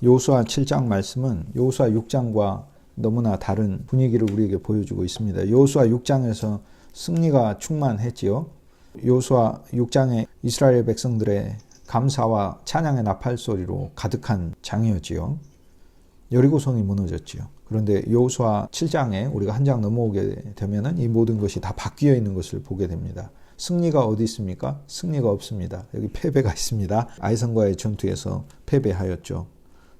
여호수아 7장 말씀은 여호수아 6장과 너무나 다른 분위기를 우리에게 보여주고 있습니다. 여호수아 6장에서 승리가 충만했지요. 여호수아 6장에 이스라엘 백성들의 감사와 찬양의 나팔 소리로 가득한 장이었지요. 여리고성이 무너졌지요. 그런데 여호수아 7장에 우리가 한 장 넘어오게 되면은 이 모든 것이 다 바뀌어 있는 것을 보게 됩니다. 승리가 어디 있습니까? 승리가 없습니다. 여기 패배가 있습니다. 아이성과의 전투에서 패배하였죠.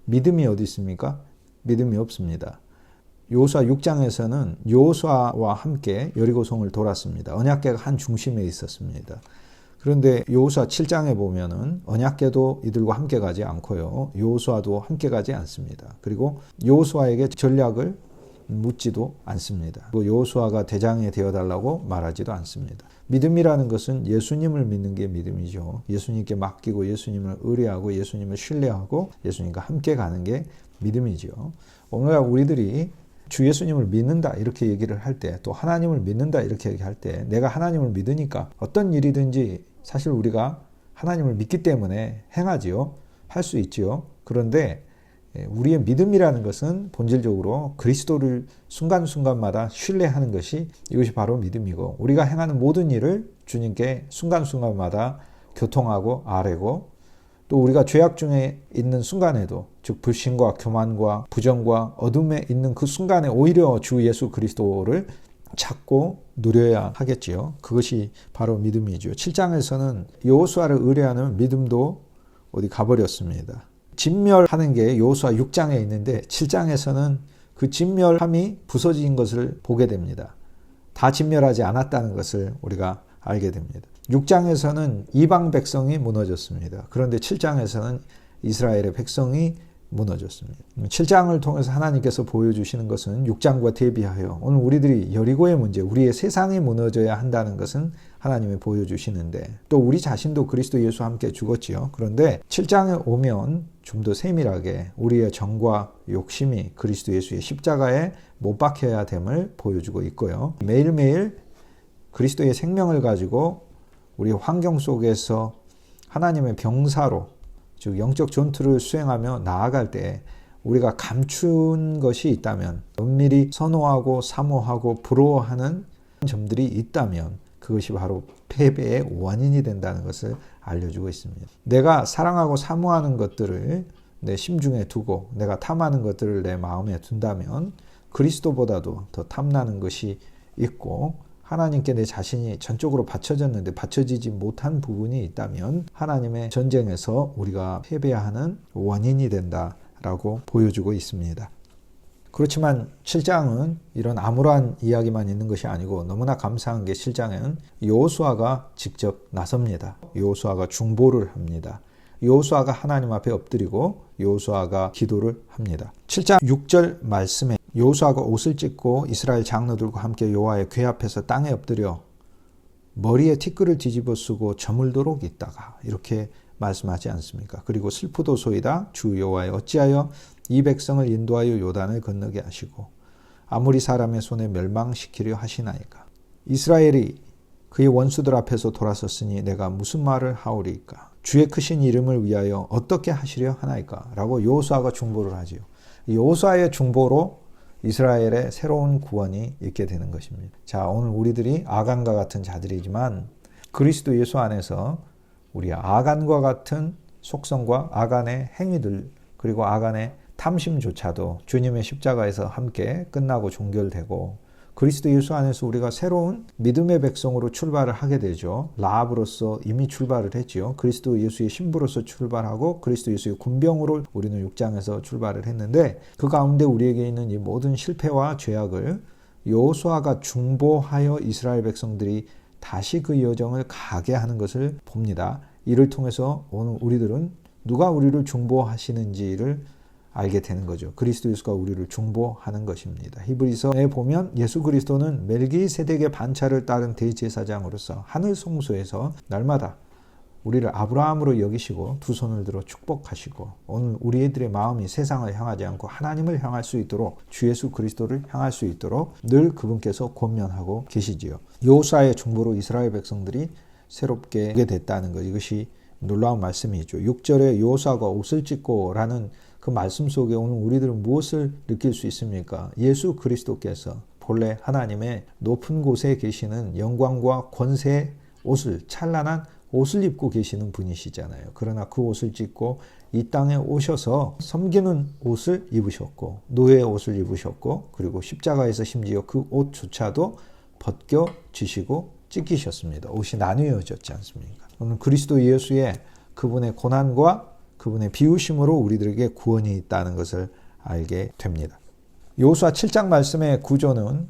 믿음이 어디 있습니까? 믿음이 없습니다. 여호수아 6장에서는 여호수아와 함께 여리고성을 돌았습니다. 언약궤가 한 중심에 있었습니다. 그런데 여호수아 7장에 보면은 언약궤도 이들과 함께 가지 않고요. 여호수아도 함께 가지 않습니다. 그리고 여호수아에게 전략을 묻지도 않습니다. 여호수아가 대장이 되어달라고 말하지도 않습니다. 믿음이라는 것은 예수님을 믿는 게 믿음이죠. 예수님께 맡기고 예수님을 의뢰하고 예수님을 신뢰하고 예수님과 함께 가는 게 믿음이죠. 오늘날 우리들이 주 예수님을 믿는다 이렇게 얘기를 할 때, 또 하나님을 믿는다 이렇게 얘기할 때, 내가 하나님을 믿으니까 어떤 일이든지 사실 우리가 하나님을 믿기 때문에 행하지요. 할 수 있지요. 그런데 우리의 믿음이라는 것은 본질적으로 그리스도를 순간순간마다 신뢰하는 것이, 이것이 바로 믿음이고, 우리가 행하는 모든 일을 주님께 순간순간마다 교통하고 아뢰고, 또 우리가 죄악 중에 있는 순간에도, 즉 불신과 교만과 부정과 어둠에 있는 그 순간에 오히려 주 예수 그리스도를 찾고 누려야 하겠지요. 그것이 바로 믿음이죠. 7장에서는 여호수아를 의뢰하는 믿음도 어디 가버렸습니다. 진멸하는 게 여호수아 6장에 있는데 7장에서는 그 진멸함이 부서진 것을 보게 됩니다. 다 진멸하지 않았다는 것을 우리가 알게 됩니다. 6장에서는 이방 백성이 무너졌습니다. 그런데 7장에서는 이스라엘의 백성이 무너졌습니다. 7장을 통해서 하나님께서 보여주시는 것은 6장과 대비하여 오늘 우리들이 여리고의 문제, 우리의 세상이 무너져야 한다는 것은 하나님이 보여주시는데, 또 우리 자신도 그리스도 예수와 함께 죽었지요. 그런데 7장에 오면 좀 더 세밀하게 우리의 정과 욕심이 그리스도 예수의 십자가에 못 박혀야 됨을 보여주고 있고요. 매일매일 그리스도의 생명을 가지고 우리 환경 속에서 하나님의 병사로, 즉 영적 전투를 수행하며 나아갈 때 우리가 감춘 것이 있다면, 은밀히 선호하고 사모하고 부러워하는 점들이 있다면 그것이 바로 패배의 원인이 된다는 것을 알려주고 있습니다. 내가 사랑하고 사모하는 것들을 내 심중에 두고 내가 탐하는 것들을 내 마음에 둔다면 그리스도보다도 더 탐나는 것이 있고, 하나님께 내 자신이 전적으로 바쳐졌는데 바쳐지지 못한 부분이 있다면 하나님의 전쟁에서 우리가 패배하는 원인이 된다라고 보여주고 있습니다. 그렇지만 7장은 이런 암울한 이야기만 있는 것이 아니고, 너무나 감사한 게 7장에는 여호수아가 직접 나섭니다. 여호수아가 중보를 합니다. 여호수아가 하나님 앞에 엎드리고 여호수아가 기도를 합니다. 7장 6절 말씀에 여호수아가 옷을 찢고 이스라엘 장로들과 함께 여호와의 궤 앞에서 땅에 엎드려 머리에 티끌을 뒤집어 쓰고 저물도록 있다가, 이렇게 말씀하지 않습니까? 그리고 슬프도소이다 주 여호와여, 어찌하여 이 백성을 인도하여 요단을 건너게 하시고 아무리 사람의 손에 멸망시키려 하시나이까. 이스라엘이 그의 원수들 앞에서 돌아섰으니 내가 무슨 말을 하오리까. 주의 크신 이름을 위하여 어떻게 하시려 하나이까. 라고 여호수아가 중보를 하지요. 여호수아의 중보로 이스라엘의 새로운 구원이 있게 되는 것입니다. 자, 오늘 우리들이 아간과 같은 자들이지만 그리스도 예수 안에서 우리 아간과 같은 속성과 아간의 행위들, 그리고 아간의 탐심조차도 주님의 십자가에서 함께 끝나고 종결되고, 그리스도 예수 안에서 우리가 새로운 믿음의 백성으로 출발을 하게 되죠. 라합으로서 이미 출발을 했지요. 그리스도 예수의 신부로서 출발하고 그리스도 예수의 군병으로 우리는 6장에서 출발을 했는데, 그 가운데 우리에게 있는 이 모든 실패와 죄악을 여호수아가 중보하여 이스라엘 백성들이 다시 그 여정을 가게 하는 것을 봅니다. 이를 통해서 오늘 우리들은 누가 우리를 중보하시는지를 알게 되는 거죠. 그리스도 예수가 우리를 중보하는 것입니다. 히브리서에 보면 예수 그리스도는 멜기세덱의 반차를 따른 대제사장으로서 하늘 성소에서 날마다 우리를 아브라함으로 여기시고 두 손을 들어 축복하시고, 오늘 우리들의 마음이 세상을 향하지 않고 하나님을 향할 수 있도록, 주 예수 그리스도를 향할 수 있도록 늘 그분께서 권면하고 계시지요. 여호수아의 중보로 이스라엘 백성들이 새롭게 되게 됐다는 것, 이것이 놀라운 말씀이죠. 6절에 여호수아가 옷을 찢고 라는 그 말씀 속에 오늘 우리들은 무엇을 느낄 수 있습니까? 예수 그리스도께서 본래 하나님의 높은 곳에 계시는 영광과 권세의 옷을, 찬란한 옷을 입고 계시는 분이시잖아요. 그러나 그 옷을 찢고 이 땅에 오셔서 섬기는 옷을 입으셨고 노예의 옷을 입으셨고 그리고 십자가에서 심지어 그 옷조차도 벗겨지시고 찢기셨습니다. 옷이 나뉘어졌지 않습니까? 오늘 그리스도 예수의 그분의 고난과 그분의 비우심으로 우리들에게 구원이 있다는 것을 알게 됩니다. 여호수아 7장 말씀의 구조는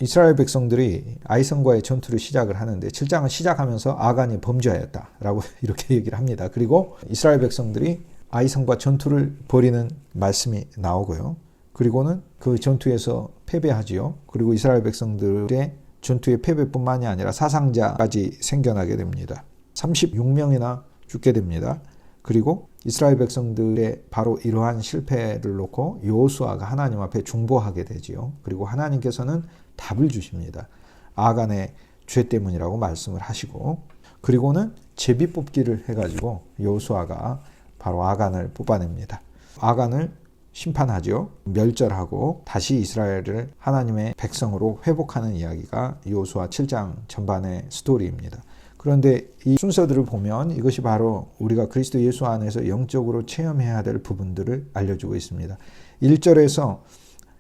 이스라엘 백성들이 아이성과의 전투를 시작을 하는데 7장을 시작하면서 아간이 범죄하였다라고 이렇게 얘기를 합니다. 그리고 이스라엘 백성들이 아이성과 전투를 벌이는 말씀이 나오고요. 그리고는 그 전투에서 패배하지요. 그리고 이스라엘 백성들의 전투의 패배뿐만이 아니라 사상자까지 생겨나게 됩니다. 36명이나 죽게 됩니다. 그리고 이스라엘 백성들의 바로 이러한 실패를 놓고 여호수아가 하나님 앞에 중보하게 되지요. 그리고 하나님께서는 답을 주십니다. 아간의 죄 때문이라고 말씀을 하시고 그리고는 제비 뽑기를 해가지고 여호수아가 바로 아간을 뽑아냅니다. 아간을 심판하죠. 멸절하고 다시 이스라엘을 하나님의 백성으로 회복하는 이야기가 여호수아 7장 전반의 스토리입니다. 그런데 이 순서들을 보면 이것이 바로 우리가 그리스도 예수 안에서 영적으로 체험해야 될 부분들을 알려주고 있습니다. 1절에서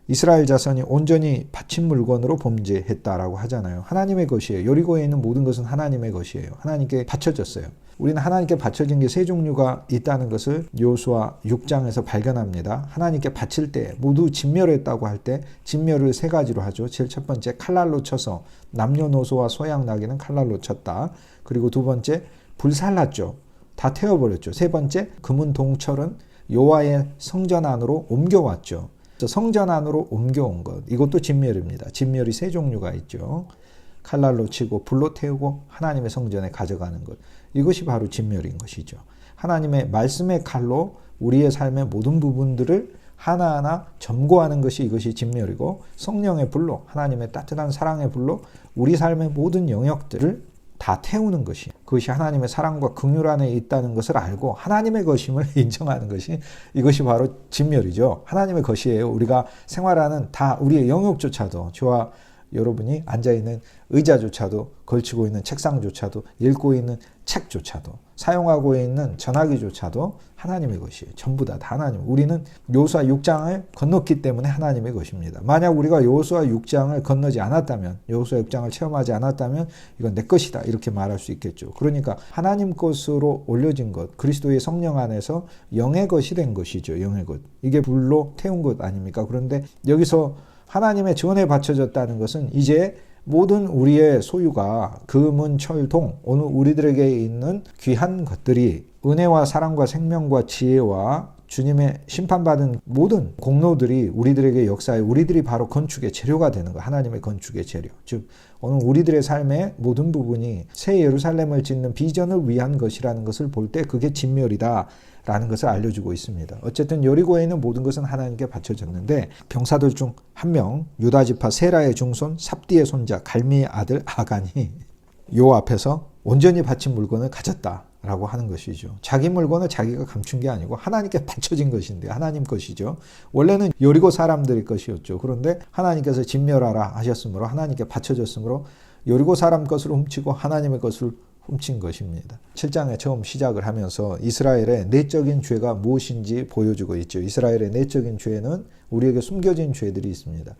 이스라엘 자손이 온전히 바친 물건으로 범죄했다라고 하잖아요. 하나님의 것이에요. 여리고에 있는 모든 것은 하나님의 것이에요. 하나님께 바쳐졌어요. 우리는 하나님께 바쳐진 게 세 종류가 있다는 것을 여호수아 6장에서 발견합니다. 하나님께 바칠 때 모두 진멸했다고 할 때 진멸을 세 가지로 하죠. 제일 첫 번째 칼날로 쳐서 남녀노소와 소양 나귀는 칼날로 쳤다. 그리고 두 번째 불살랐죠. 다 태워버렸죠. 세 번째 금은 동철은 여호와의 성전 안으로 옮겨왔죠. 성전 안으로 옮겨온 것, 이것도 진멸입니다. 진멸이 세 종류가 있죠. 칼날로 치고 불로 태우고 하나님의 성전에 가져가는 것, 이것이 바로 진멸인 것이죠. 하나님의 말씀의 칼로 우리의 삶의 모든 부분들을 하나하나 점거하는 것이 이것이 진멸이고, 성령의 불로, 하나님의 따뜻한 사랑의 불로 우리 삶의 모든 영역들을 다 태우는 것이, 그것이 하나님의 사랑과 긍휼 안에 있다는 것을 알고 하나님의 것임을 인정하는 것이, 이것이 바로 진멸이죠. 하나님의 것이에요. 우리가 생활하는 다 우리의 영역조차도, 저와 여러분이 앉아있는 의자조차도, 걸치고 있는 책상조차도, 읽고 있는 책조차도, 사용하고 있는 전화기조차도 하나님의 것이에요. 전부 다 하나님. 우리는 여호수아 6장을 건넜기 때문에 하나님의 것입니다. 만약 우리가 여호수아 6장을 건너지 않았다면, 여호수아 6장을 체험하지 않았다면 이건 내 것이다 이렇게 말할 수 있겠죠. 그러니까 하나님 것으로 올려진 것, 그리스도의 성령 안에서 영의 것이 된 것이죠. 영의 것. 이게 불로 태운 것 아닙니까? 그런데 여기서 하나님의 전에 바쳐졌다는 것은 이제 모든 우리의 소유가 금은 철, 동, 오늘 우리들에게 있는 귀한 것들이 은혜와 사랑과 생명과 지혜와 주님의 심판받은 모든 공로들이 우리들에게 역사해 우리들이 바로 건축의 재료가 되는 거, 하나님의 건축의 재료. 즉 오늘 우리들의 삶의 모든 부분이 새 예루살렘을 짓는 비전을 위한 것이라는 것을 볼 때 그게 진멸이다 라는 것을 알려주고 있습니다. 어쨌든 여리고에 있는 모든 것은 하나님께 바쳐졌는데, 병사들 중 한 명, 유다 지파 세라의 중손 삽디의 손자 갈미의 아들 아간이 요 앞에서 온전히 바친 물건을 가졌다라고 하는 것이죠. 자기 물건을 자기가 감춘 게 아니고 하나님께 바쳐진 것인데 하나님 것이죠. 원래는 여리고 사람들의 것이었죠. 그런데 하나님께서 진멸하라 하셨으므로, 하나님께 바쳐졌으므로 여리고 사람 것을 훔치고 하나님의 것을 훔친 것입니다. 7장에 처음 시작을 하면서 이스라엘의 내적인 죄가 무엇인지 보여주고 있죠. 이스라엘의 내적인 죄는 우리에게 숨겨진 죄들이 있습니다.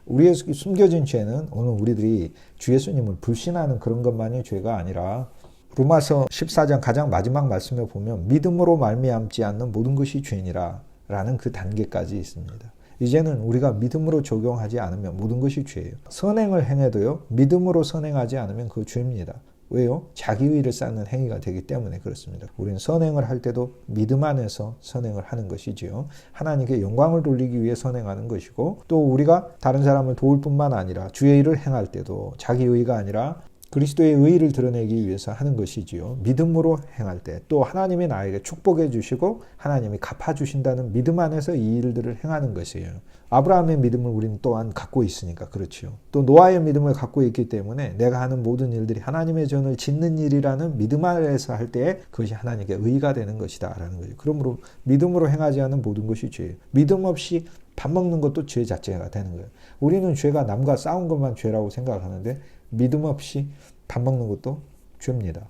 우리의 숨겨진 죄는 오늘 우리들이 주 예수님을 불신하는 그런 것만이 죄가 아니라, 로마서 14장 가장 마지막 말씀에 보면 믿음으로 말미암지 않는 모든 것이 죄니라 라는 그 단계까지 있습니다. 이제는 우리가 믿음으로 적용하지 않으면 모든 것이 죄예요. 선행을 행해도요, 믿음으로 선행하지 않으면 그 죄입니다. 왜요? 자기의를 쌓는 행위가 되기 때문에 그렇습니다. 우리는 선행을 할 때도 믿음 안에서 선행을 하는 것이지요. 하나님께 영광을 돌리기 위해 선행하는 것이고, 또 우리가 다른 사람을 도울 뿐만 아니라 주의 일을 행할 때도 자기의가 아니라 그리스도의 의의를 드러내기 위해서 하는 것이지요. 믿음으로 행할 때 또 하나님이 나에게 축복해 주시고 하나님이 갚아주신다는 믿음 안에서 이 일들을 행하는 것이에요. 아브라함의 믿음을 우리는 또한 갖고 있으니까 그렇지요. 또 노아의 믿음을 갖고 있기 때문에 내가 하는 모든 일들이 하나님의 전을 짓는 일이라는 믿음 안에서 할 때에 그것이 하나님께 의의가 되는 것이다 라는 거죠. 그러므로 믿음으로 행하지 않은 모든 것이 죄예요. 믿음 없이 밥 먹는 것도 죄 자체가 되는 거예요. 우리는 죄가 남과 싸운 것만 죄라고 생각하는데 믿음 없이 밥 먹는 것도 죄입니다.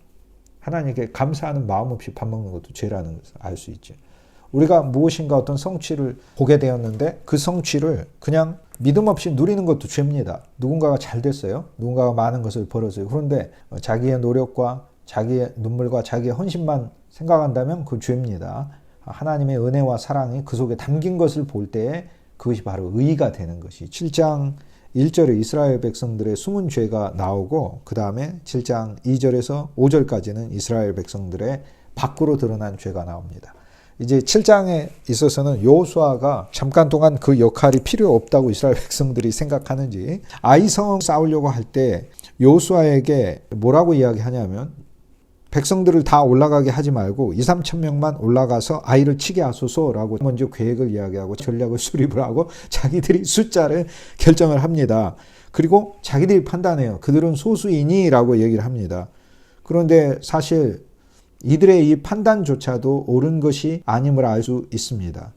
하나님께 감사하는 마음 없이 밥 먹는 것도 죄라는 것을 알 수 있죠. 우리가 무엇인가 어떤 성취를 보게 되었는데 그 성취를 그냥 믿음 없이 누리는 것도 죄입니다. 누군가가 잘 됐어요. 누군가가 많은 것을 벌었어요. 그런데 자기의 노력과 자기의 눈물과 자기의 헌신만 생각한다면 그 죄입니다. 하나님의 은혜와 사랑이 그 속에 담긴 것을 볼 때에 그것이 바로 의의가 되는 것이 7장 1절에 이스라엘 백성들의 숨은 죄가 나오고 그 다음에 7장 2절에서 5절까지는 이스라엘 백성들의 밖으로 드러난 죄가 나옵니다. 이제 7장에 있어서는 여호수아가 잠깐 동안 그 역할이 필요 없다고 이스라엘 백성들이 생각하는지 아이성 싸우려고 할 때 여호수아에게 뭐라고 이야기하냐면 백성들을 다 올라가게 하지 말고 2-3천 명만 올라가서 아이를 치게 하소서라고 먼저 계획을 이야기하고 전략을 수립을 하고 자기들이 숫자를 결정을 합니다. 그리고 자기들이 판단해요. 그들은 소수이니라고 얘기를 합니다. 그런데 사실 이들의 이 판단조차도 옳은 것이 아님을 알 수 있습니다.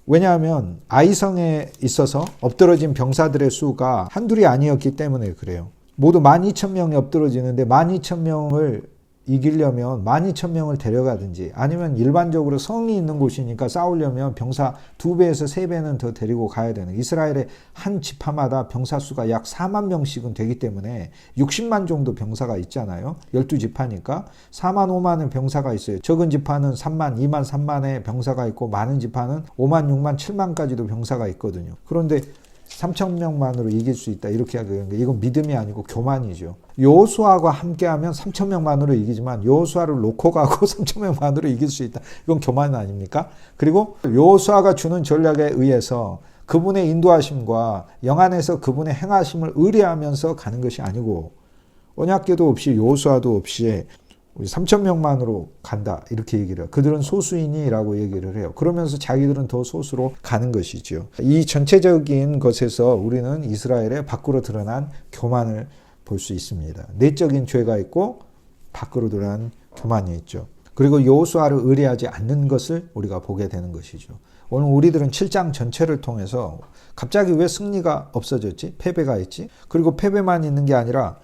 왜냐하면 아이성에 있어서 엎드러진 병사들의 수가 한둘이 아니었기 때문에 그래요. 모두 12,000명이 엎드러지는데 12,000명을 이기려면 12,000명을 데려가든지 아니면 일반적으로 성이 있는 곳이니까 싸우려면 병사 2배에서 3배는 더 데리고 가야 되는 이스라엘의 한 지파마다 병사 수가 약 4만 명씩은 되기 때문에 60만 정도 병사가 있잖아요. 12지파니까 4만 5만의 병사가 있어요. 적은 지파는 3만, 2만, 3만의 병사가 있고 많은 지파는 5만, 6만, 7만까지도 병사가 있거든요. 그런데 3,000명만으로 이길 수 있다 이렇게 하는 게 이건 믿음이 아니고 교만이죠. 여호수아와 함께하면 3,000명만으로 이기지만 여호수아를 놓고 가고 3,000명만으로 이길 수 있다. 이건 교만 아닙니까? 그리고 여호수아가 주는 전략에 의해서 그분의 인도하심과 영안에서 그분의 행하심을 의뢰하면서 가는 것이 아니고 언약궤도 없이 여호수아도 없이 3,000명만으로 간다 이렇게 얘기를 해요. 그들은 소수이니라고 얘기를 해요. 그러면서 자기들은 더 소수로 가는 것이죠. 이 전체적인 것에서 우리는 이스라엘의 밖으로 드러난 교만을 볼 수 있습니다. 내적인 죄가 있고 밖으로 드러난 교만이 있죠. 그리고 여호수아를 의뢰하지 않는 것을 우리가 보게 되는 것이죠. 오늘 우리들은 7장 전체를 통해서 갑자기 왜 승리가 없어졌지? 패배가 있지? 그리고 패배만 있는 게 아니라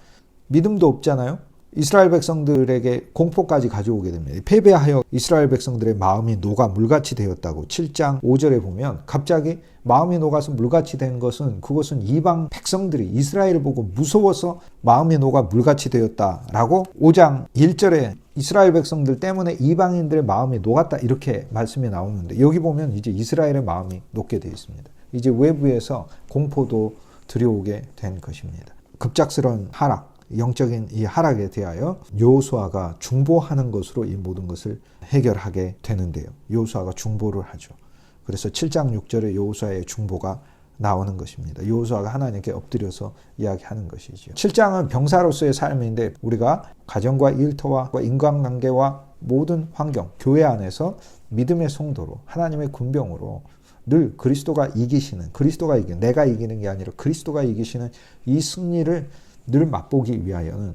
믿음도 없잖아요. 이스라엘 백성들에게 공포까지 가져오게 됩니다. 패배하여 이스라엘 백성들의 마음이 녹아 물같이 되었다고 7장 5절에 보면 갑자기 마음이 녹아서 물같이 된 것은 그것은 이방 백성들이 이스라엘을 보고 무서워서 마음이 녹아 물같이 되었다라고 5장 1절에 이스라엘 백성들 때문에 이방인들의 마음이 녹았다 이렇게 말씀이 나오는데 여기 보면 이제 이스라엘의 마음이 녹게 되어 있습니다. 이제 외부에서 공포도 들여오게 된 것입니다. 급작스러운 하락 영적인 이 하락에 대하여 여호수아가 중보하는 것으로 이 모든 것을 해결하게 되는데요. 여호수아가 중보를 하죠. 그래서 7장 6절에 여호수아의 중보가 나오는 것입니다. 여호수아가 하나님께 엎드려서 이야기하는 것이죠. 7장은 병사로서의 삶인데 우리가 가정과 일터와 인간관계와 모든 환경, 교회 안에서 믿음의 성도로 하나님의 군병으로 늘 그리스도가 이기시는 내가 이기는 게 아니라 그리스도가 이기시는 이 승리를 늘 맛보기 위하여는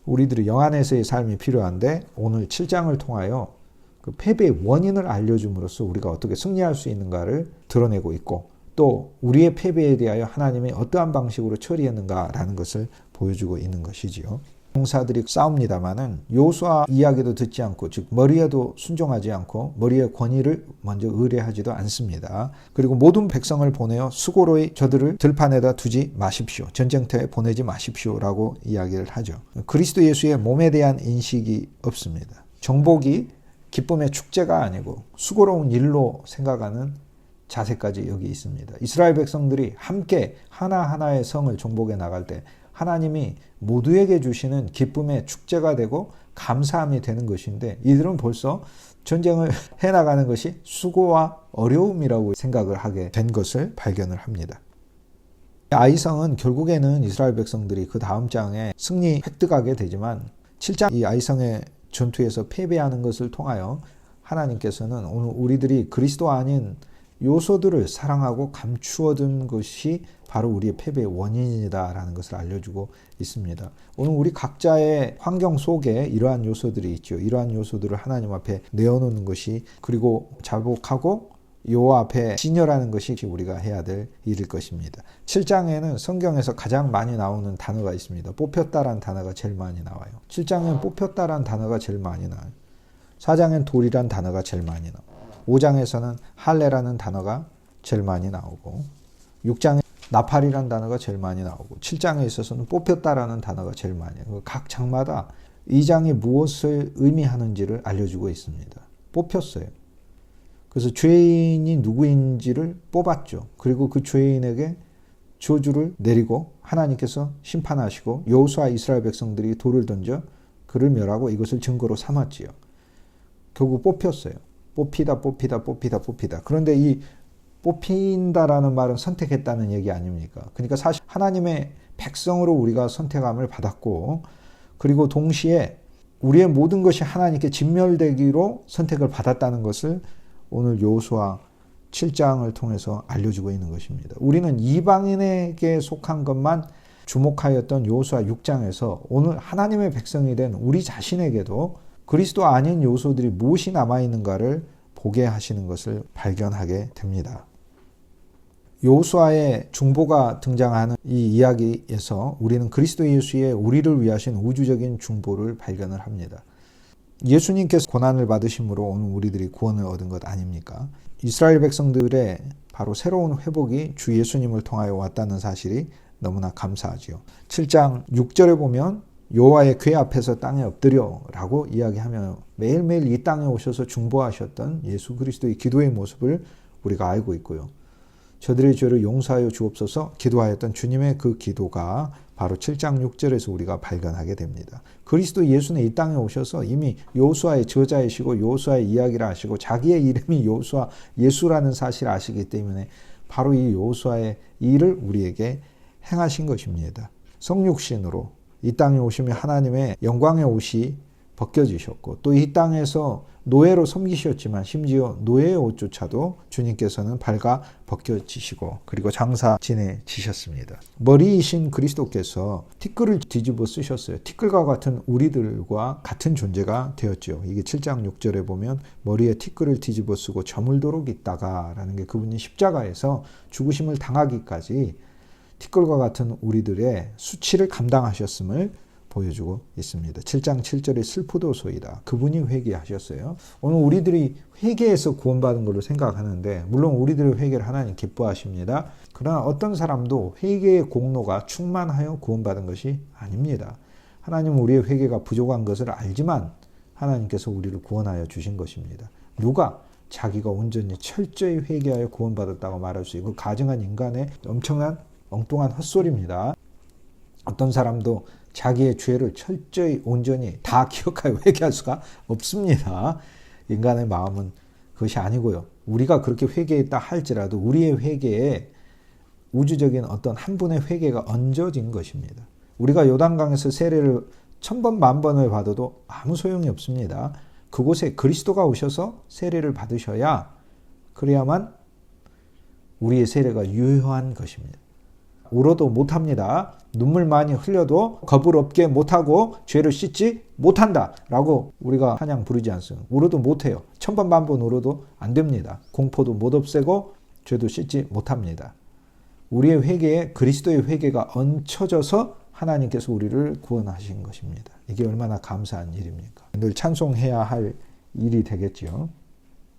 우리들의 영안에서의 삶이 필요한데 오늘 7장을 통하여 그 패배의 원인을 알려줌으로써 우리가 어떻게 승리할 수 있는가를 드러내고 있고 또 우리의 패배에 대하여 하나님이 어떠한 방식으로 처리했는가라는 것을 보여주고 있는 것이지요. 병사들이 싸웁니다마는 여호수아 이야기도 듣지 않고 즉 머리에도 순종하지 않고 머리의 권위를 먼저 의뢰하지도 않습니다. 그리고 모든 백성을 보내어 수고로이 저들을 들판에다 두지 마십시오. 전쟁터에 보내지 마십시오라고 이야기를 하죠. 그리스도 예수의 몸에 대한 인식이 없습니다. 정복이 기쁨의 축제가 아니고 수고로운 일로 생각하는 자세까지 여기 있습니다. 이스라엘 백성들이 함께 하나하나의 성을 정복해 나갈 때 하나님이 모두에게 주시는 기쁨의 축제가 되고 감사함이 되는 것인데 이들은 벌써 전쟁을 해나가는 것이 수고와 어려움이라고 생각을 하게 된 것을 발견을 합니다. 아이성은 결국에는 이스라엘 백성들이 그 다음 장에 승리 획득하게 되지만 7장 이 아이성의 전투에서 패배하는 것을 통하여 하나님께서는 오늘 우리들이 그리스도 아닌 요소들을 사랑하고 감추어둔 것이 바로 우리의 패배의 원인이다라는 것을 알려주고 있습니다. 오늘 우리 각자의 환경 속에 이러한 요소들이 있죠. 이러한 요소들을 하나님 앞에 내어놓는 것이, 그리고 자복하고 여호와 앞에 진열하는 것이 우리가 해야 될 일일 것입니다. 7장에는 성경에서 가장 많이 나오는 단어가 있습니다. 뽑혔다라는 단어가 제일 많이 나와요. 7장에는 뽑혔다라는 단어가 제일 많이 나와요. 4장엔 돌이란 단어가 제일 많이 나와요. 5장에서는 할례라는 단어가 제일 많이 나오고, 6장에 나팔이라는 단어가 제일 많이 나오고, 7장에 있어서는 뽑혔다라는 단어가 제일 많이 나와요. 각 장마다 이 장이 무엇을 의미하는지를 알려주고 있습니다. 뽑혔어요. 그래서 죄인이 누구인지를 뽑았죠. 그리고 그 죄인에게 저주를 내리고 하나님께서 심판하시고 여호수아 이스라엘 백성들이 돌을 던져 그를 멸하고 이것을 증거로 삼았지요. 결국 뽑혔어요. 뽑히다. 그런데 이 뽑힌다라는 말은 선택했다는 얘기 아닙니까? 그러니까 사실 하나님의 백성으로 우리가 선택함을 받았고, 그리고 동시에 우리의 모든 것이 하나님께 진멸되기로 선택을 받았다는 것을 오늘 여호수아 7장을 통해서 알려주고 있는 것입니다. 우리는 이방인에게 속한 것만 주목하였던 여호수아 6장에서 오늘 하나님의 백성이 된 우리 자신에게도 그리스도 아닌 요소들이 무엇이 남아있는가를 보게 하시는 것을 발견하게 됩니다. 여호수아의 중보가 등장하는 이 이야기에서 우리는 그리스도 예수의 우리를 위하신 우주적인 중보를 발견을 합니다. 예수님께서 고난을 받으심으로 오늘 우리들이 구원을 얻은 것 아닙니까? 이스라엘 백성들의 바로 새로운 회복이 주 예수님을 통하여 왔다는 사실이 너무나 감사하지요. 7장 6절에 보면 여호와의 궤 앞에서 땅에 엎드려 라고 이야기하며 매일매일 이 땅에 오셔서 중보하셨던 예수 그리스도의 기도의 모습을 우리가 알고 있고요. 저들의 죄를 용서하여 주옵소서 기도하였던 주님의 그 기도가 바로 7장 6절에서 우리가 발견하게 됩니다. 그리스도 예수는 이 땅에 오셔서 이미 여호수아의 저자이시고 여호수아의 이야기를 아시고 자기의 이름이 여호수아 예수라는 사실을 아시기 때문에 바로 이 여호수아의 일을 우리에게 행하신 것입니다. 성육신으로 이 땅에 오시며 하나님의 영광의 옷이 벗겨지셨고, 또 이 땅에서 노예로 섬기셨지만 심지어 노예의 옷조차도 주님께서는 발가 벗겨지시고 그리고 장사 지내지셨습니다. 머리이신 그리스도께서 티끌을 뒤집어 쓰셨어요. 티끌과 같은 우리들과 같은 존재가 되었죠. 이게 7장 6절에 보면 머리에 티끌을 뒤집어 쓰고 저물도록 있다가 라는 게 그분이 십자가에서 죽으심을 당하기까지 티끌과 같은 우리들의 수치를 감당하셨음을 보여주고 있습니다. 7장 7절에 슬프도소이다. 그분이 회개하셨어요. 오늘 우리들이 회개해서 구원받은 걸로 생각하는데, 물론 우리들의 회개를 하나님 기뻐하십니다. 그러나 어떤 사람도 회개의 공로가 충만하여 구원받은 것이 아닙니다. 하나님은 우리의 회개가 부족한 것을 알지만 하나님께서 우리를 구원하여 주신 것입니다. 누가 자기가 온전히 철저히 회개하여 구원받았다고 말할 수 있고, 가증한 인간의 엄청난 엉뚱한 헛소리입니다. 어떤 사람도 자기의 죄를 철저히 온전히 다 기억하여 회개할 수가 없습니다. 인간의 마음은 그것이 아니고요. 우리가 그렇게 회개했다 할지라도 우리의 회개에 우주적인 어떤 한 분의 회개가 얹어진 것입니다. 우리가 요단강에서 세례를 1000번 만번을 받아도 아무 소용이 없습니다. 그곳에 그리스도가 오셔서 세례를 받으셔야, 그래야만 우리의 세례가 유효한 것입니다. 울어도 못합니다. 눈물 많이 흘려도 겁을 없게 못하고 죄를 씻지 못한다 라고 우리가 찬양 부르지 않습니다. 울어도 못해요. 1000번 만번 울어도 안 됩니다. 공포도 못 없애고 죄도 씻지 못합니다. 우리의 회개에 그리스도의 회개가 얹혀져서 하나님께서 우리를 구원하신 것입니다. 이게 얼마나 감사한 일입니까? 늘 찬송해야 할 일이 되겠지요.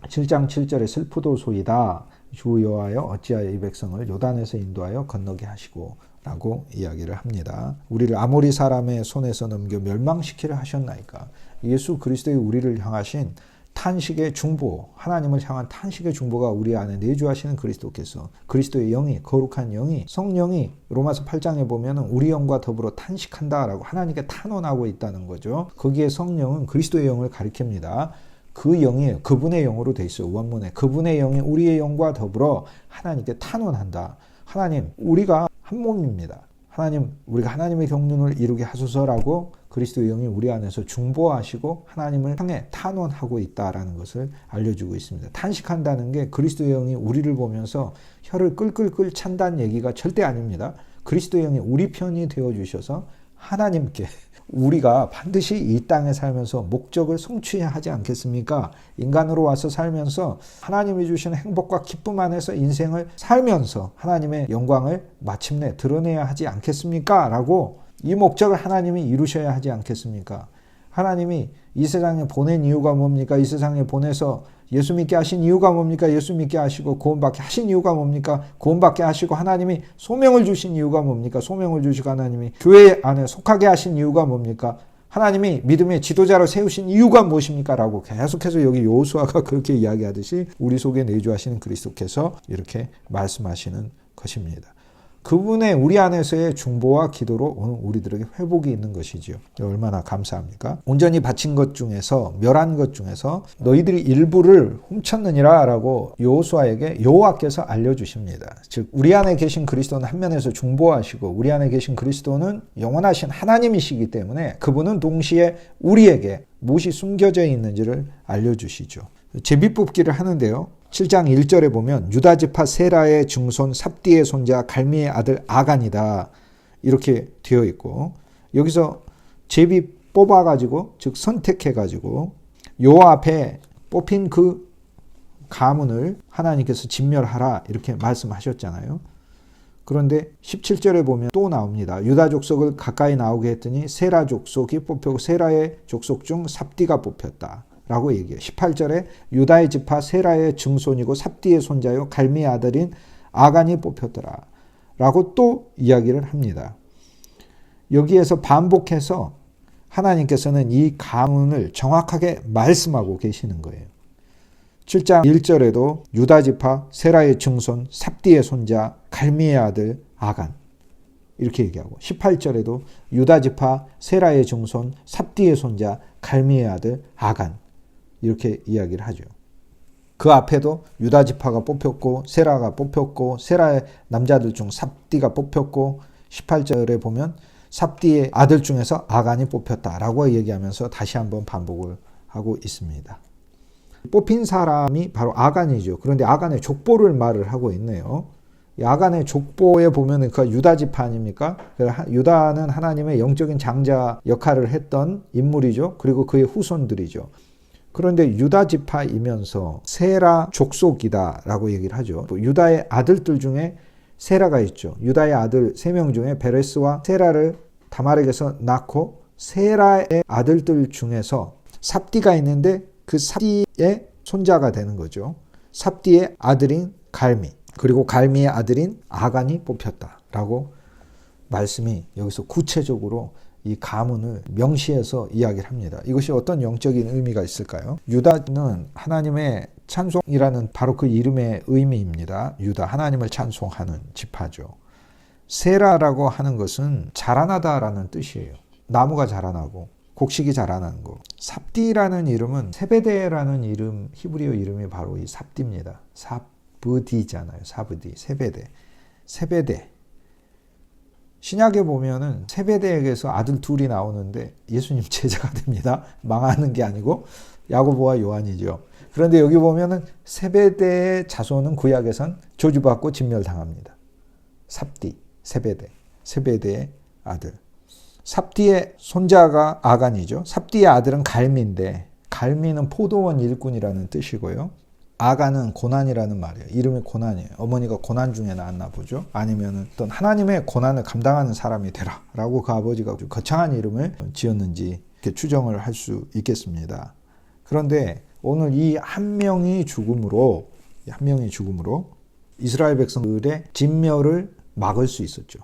7장 7절에 슬프도소이다. 주 여호와여 어찌하여 이 백성을 요단에서 인도하여 건너게 하시고 라고 이야기를 합니다. 우리를 아모리 사람의 손에서 넘겨 멸망시키려 하셨나이까. 예수 그리스도의 우리를 향하신 탄식의 중보, 하나님을 향한 탄식의 중보가 우리 안에 내주하시는 그리스도께서, 그리스도의 영이, 거룩한 영이, 성령이 로마서 8장에 보면 우리 영과 더불어 탄식한다라고 하나님께 탄원하고 있다는 거죠. 거기에 성령은 그리스도의 영을 가리킵니다. 그 영이 그분의 영으로 돼 있어요. 원문에 그분의 영이 우리의 영과 더불어 하나님께 탄원한다. 하나님, 우리가 한 몸입니다. 하나님, 우리가 하나님의 경륜을 이루게 하소서라고 그리스도의 영이 우리 안에서 중보하시고 하나님을 향해 탄원하고 있다라는 것을 알려주고 있습니다. 탄식한다는 게 그리스도의 영이 우리를 보면서 혀를 끌끌끌 찬다는 얘기가 절대 아닙니다. 그리스도의 영이 우리 편이 되어주셔서 하나님께 우리가 반드시 이 땅에 살면서 목적을 성취해야 하지 않겠습니까? 인간으로 와서 살면서 하나님이 주시는 행복과 기쁨 안에서 인생을 살면서 하나님의 영광을 마침내 드러내야 하지 않겠습니까? 라고 이 목적을 하나님이 이루셔야 하지 않겠습니까? 하나님이 이 세상에 보낸 이유가 뭡니까? 이 세상에 보내서 예수 믿게 하신 이유가 뭡니까? 예수 믿게 하시고 구원받게 하신 이유가 뭡니까? 구원받게 하시고 하나님이 소명을 주신 이유가 뭡니까? 소명을 주시고 하나님이 교회 안에 속하게 하신 이유가 뭡니까? 하나님이 믿음의 지도자로 세우신 이유가 무엇입니까? 라고 계속해서 여기 여호수아가 그렇게 이야기하듯이 우리 속에 내주하시는 그리스도께서 이렇게 말씀하시는 것입니다. 그분의 우리 안에서의 중보와 기도로 오늘 우리들에게 회복이 있는 것이지요. 얼마나 감사합니까? 온전히 바친 것 중에서 멸한 것 중에서 너희들이 일부를 훔쳤느니라 라고 여호수아에게 여호와께서 알려주십니다. 즉 우리 안에 계신 그리스도는 한 면에서 중보하시고 우리 안에 계신 그리스도는 영원하신 하나님이시기 때문에 그분은 동시에 우리에게 무엇이 숨겨져 있는지를 알려주시죠. 제비뽑기를 하는데요. 7장 1절에 보면 유다지파 세라의 증손 삽디의 손자 갈미의 아들 아간이다 이렇게 되어 있고 여기서 제비 뽑아가지고 즉 선택해가지고 요 앞에 뽑힌 그 가문을 하나님께서 진멸하라 이렇게 말씀하셨잖아요. 그런데 17절에 보면 또 나옵니다. 유다 족속을 가까이 나오게 했더니 세라 족속이 뽑혔고 세라의 족속 중 삽디가 뽑혔다. 라고 얘기해요. 18절에 유다의 지파 세라의 증손이고 삽디의 손자요 갈미의 아들인 아간이 뽑혔더라. 라고 또 이야기를 합니다. 여기에서 반복해서 하나님께서는 이 가문을 정확하게 말씀하고 계시는 거예요. 7장 1절에도 유다 지파 세라의 증손 삽디의 손자 갈미의 아들 아간 이렇게 얘기하고 18절에도 유다 지파 세라의 증손 삽디의 손자 갈미의 아들 아간 이렇게 이야기를 하죠. 그 앞에도 유다 지파가 뽑혔고 세라가 뽑혔고 세라의 남자들 중 삽디가 뽑혔고 18절에 보면 삽디의 아들 중에서 아간이 뽑혔다라고 얘기하면서 다시 한번 반복을 하고 있습니다. 뽑힌 사람이 바로 아간이죠. 그런데 아간의 족보를 말을 하고 있네요. 아간의 족보에 보면 그 유다 지파 아닙니까? 유다는 하나님의 영적인 장자 역할을 했던 인물이죠. 그리고 그의 후손들이죠. 그런데 유다 지파이면서 세라 족속이다라고 얘기를 하죠. 유다의 아들들 중에 세라가 있죠. 유다의 아들 3명 중에 베레스와 세라를 다말에게서 낳고 세라의 아들들 중에서 삽디가 있는데 그 삽디의 손자가 되는 거죠. 삽디의 아들인 갈미 그리고 갈미의 아들인 아간이 뽑혔다라고 말씀이 여기서 구체적으로 이 가문을 명시해서 이야기를 합니다. 이것이 어떤 영적인 의미가 있을까요? 유다는 하나님의 찬송이라는 바로 그 이름의 의미입니다. 유다, 하나님을 찬송하는 지파죠. 세라라고 하는 것은 자라나다라는 뜻이에요. 나무가 자라나고 곡식이 자라나는 거. 삽디라는 이름은 세베대라는 이름, 히브리어 이름이 바로 이 삽디입니다. 사브디잖아요. 사브디, 세베대. 신약에 보면은 세베대에게서 아들 둘이 나오는데 예수님 제자가 됩니다. 망하는 게 아니고 야고보와 요한이죠. 그런데 여기 보면은 세베대의 자손은 구약에선 저주받고 진멸당합니다. 삽디, 세베대의 아들. 삽디의 손자가 아간이죠. 삽디의 아들은 갈미인데 갈미는 포도원 일꾼이라는 뜻이고요. 아간은 고난이라는 말이에요. 이름이 고난이에요. 어머니가 고난 중에 낳았나 보죠. 아니면 어떤 하나님의 고난을 감당하는 사람이 되라 라고 그 아버지가 거창한 이름을 지었는지 이렇게 추정을 할 수 있겠습니다. 그런데 오늘 이 한 명이 죽음으로 이스라엘 백성들의 진멸을 막을 수 있었죠.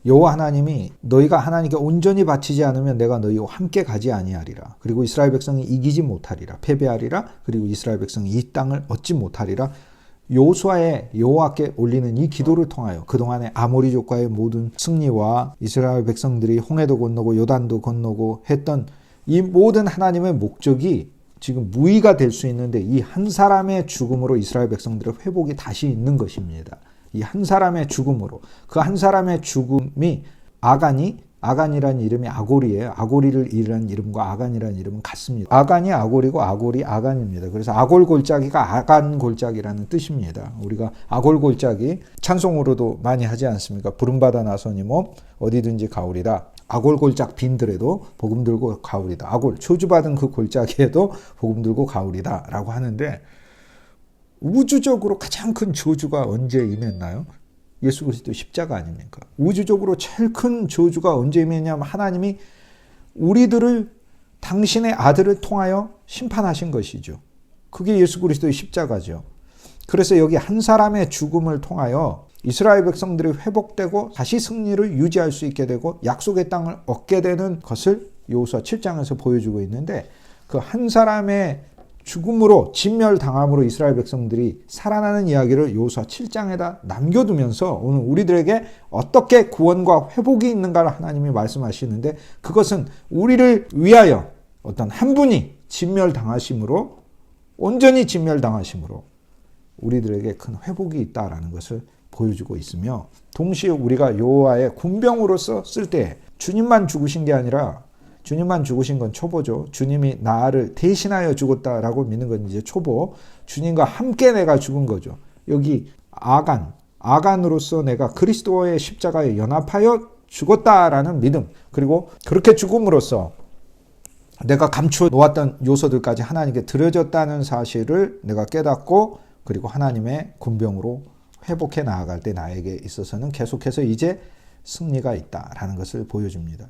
여호와 하나님이 너희가 하나님께 온전히 바치지 않으면 내가 너희와 함께 가지 아니하리라. 그리고 이스라엘 백성이 이기지 못하리라. 패배하리라. 그리고 이스라엘 백성이 이 땅을 얻지 못하리라. 여호수아의 여호와께 올리는 이 기도를 통하여 그동안의 아모리족과의 모든 승리와 이스라엘 백성들이 홍해도 건너고 요단도 건너고 했던 이 모든 하나님의 목적이 지금 무의가 될 수 있는데 이 한 사람의 죽음으로 이스라엘 백성들의 회복이 다시 있는 것입니다. 이 한 사람의 죽음으로, 그 한 사람의 죽음이 아간이라는 이름이 아골이에요. 아골이를 이라는 이름과 아간이라는 이름은 같습니다. 아간이 아골이고 아골이 아간입니다. 그래서 아골골짜기가 아간골짜기라는 뜻입니다. 우리가 아골골짜기 찬송으로도 많이 하지 않습니까? 부름받아 나서니 뭐 어디든지 가오리다. 아골골짝 빈들에도 복음 들고 가오리다. 아골, 저주받은 그 골짜기에도 복음 들고 가오리다 라고 하는데, 우주적으로 가장 큰 저주가 언제 임했나요? 예수 그리스도 십자가 아닙니까? 우주적으로 제일 큰 저주가 언제 임했냐면, 하나님이 우리들을 당신의 아들을 통하여 심판하신 것이죠. 그게 예수 그리스도의 십자가죠. 그래서 여기 한 사람의 죽음을 통하여 이스라엘 백성들이 회복되고 다시 승리를 유지할 수 있게 되고 약속의 땅을 얻게 되는 것을 여호수아 7장에서 보여주고 있는데, 그 한 사람의 죽음으로 진멸당함으로 이스라엘 백성들이 살아나는 이야기를 여호수아 7장에다 남겨두면서 오늘 우리들에게 어떻게 구원과 회복이 있는가를 하나님이 말씀하시는데, 그것은 우리를 위하여 어떤 한 분이 진멸당하심으로, 온전히 진멸당하심으로 우리들에게 큰 회복이 있다라는 것을 보여주고 있으며, 동시에 우리가 여호와의 군병으로서 쓸 때 주님만 죽으신 게 아니라, 주님만 죽으신 건 초보죠. 주님이 나를 대신하여 죽었다라고 믿는 건 이제 초보. 주님과 함께 내가 죽은 거죠. 여기 아간으로서 내가 그리스도의 십자가에 연합하여 죽었다라는 믿음, 그리고 그렇게 죽음으로써 내가 감추어 놓았던 요소들까지 하나님께 드려졌다는 사실을 내가 깨닫고, 그리고 하나님의 군병으로 회복해 나아갈 때 나에게 있어서는 계속해서 이제 승리가 있다라는 것을 보여줍니다.